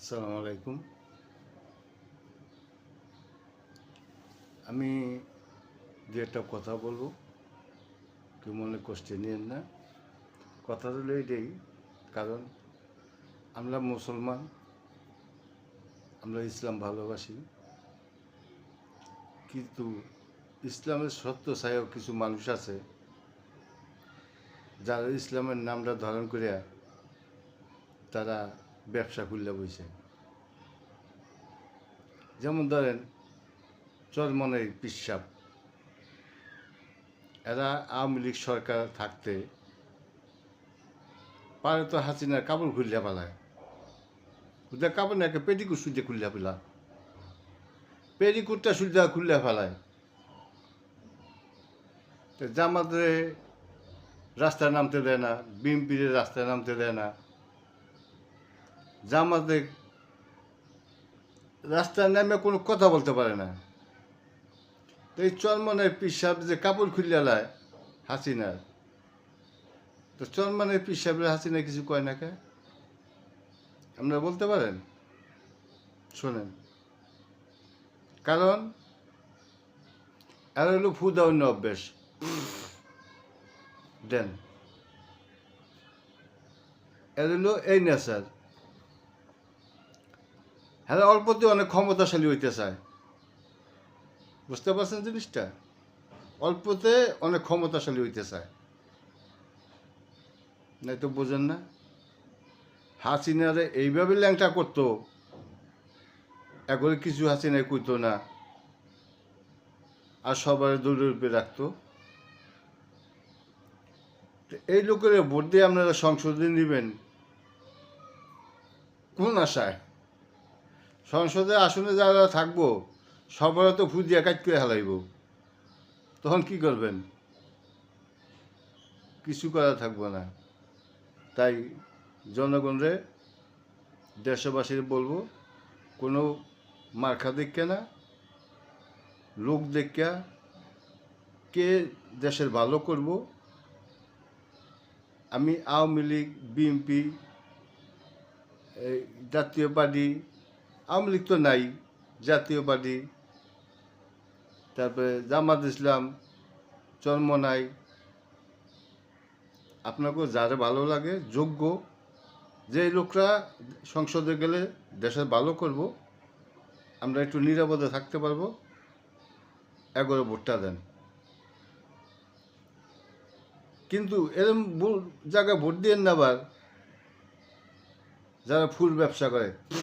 আসসালামু আলাইকুম। আমি যে একটা কথা বলবো, কেউ মনে কষ্টে নিয়েন না। কথা হলো এটাই, কারণ আমরা মুসলমান, আমরা ইসলাম ভালোবাসি, কিন্তু ইসলামের সত্য ছায়াও কিছু মানুষ আছে যারা ইসলামের নামটা ধারণ করিয়া তারা ব্যবসা খুললে বইছে। যেমন ধরেন চরমনের পিসাব, এরা আওয়ামী লীগ সরকার থাকতে পারে তো হাসিনার কাপড় খুললে পালায়, ওদের কাপড় না, একটা পেটিকুট সুজে খুললে ফেলা, পেটিকুটটা সুজা খুললে ফেলায়। তো জামাতে রাস্তায় নামতে দেয় না, বিএনপির রাস্তায় নামতে দেয় না, জামাতে রাস্তায় নামে কোনো কথা বলতে পারে না। তো এই চরমনের পিসাব যে কাপড় খুললে লায় হাসিনার, তো চরমনের পিসাবের হাসিনা কিছু কয় না কে? আপনারা বলতে পারেন? শোনেন, কারণ এর হলো ফুদা অন্য অভ্যেস দেন, এর হলো এই নেচার। হ্যাঁ, অল্পতে অনেক ক্ষমতাশালী হইতে চায়, বুঝতে পারছেন জিনিসটা? অল্পতে অনেক ক্ষমতাশালী হইতে চায়, নাই তো বোঝেন না। হাসিনারে এইভাবে ল্যাংটা করতো, একবারে কিছু হাসিনায় কইতো না, আর সবার দৌড়ে উপরে রাখতো। এই লোকের ভোট দিয়ে আপনারা সংসদে নেবেন কোন আশায়? সংসদে আসনে যারা থাকবো সবার তো ফুদিয়া কাজ করে হালাইব, তখন কি করবেন? কিছু করা থাকবো না। তাই জনগণরে, দেশবাসীর বলবো, কোনো মার্কা দেখে না, লোক দেখা কে দেশের ভালো করব। আমি আওয়ামী লীগ, বিএনপি, জাতীয় পার্টি, আওয়ামী লীগ তো নাই, জাতীয় পার্টি, তারপরে জামাত ইসলাম, চরমনাই, আপনাকেও যারা ভালো লাগে, যোগ্য যে লোকরা সংসদে গেলে দেশের ভালো করব, আমরা একটু নিরাপদে থাকতে পারবো, এগারো ভোটটা দেন। কিন্তু এরকম জায়গায় ভোট দিয়েন না আবার যারা ফুল ব্যবসা করে।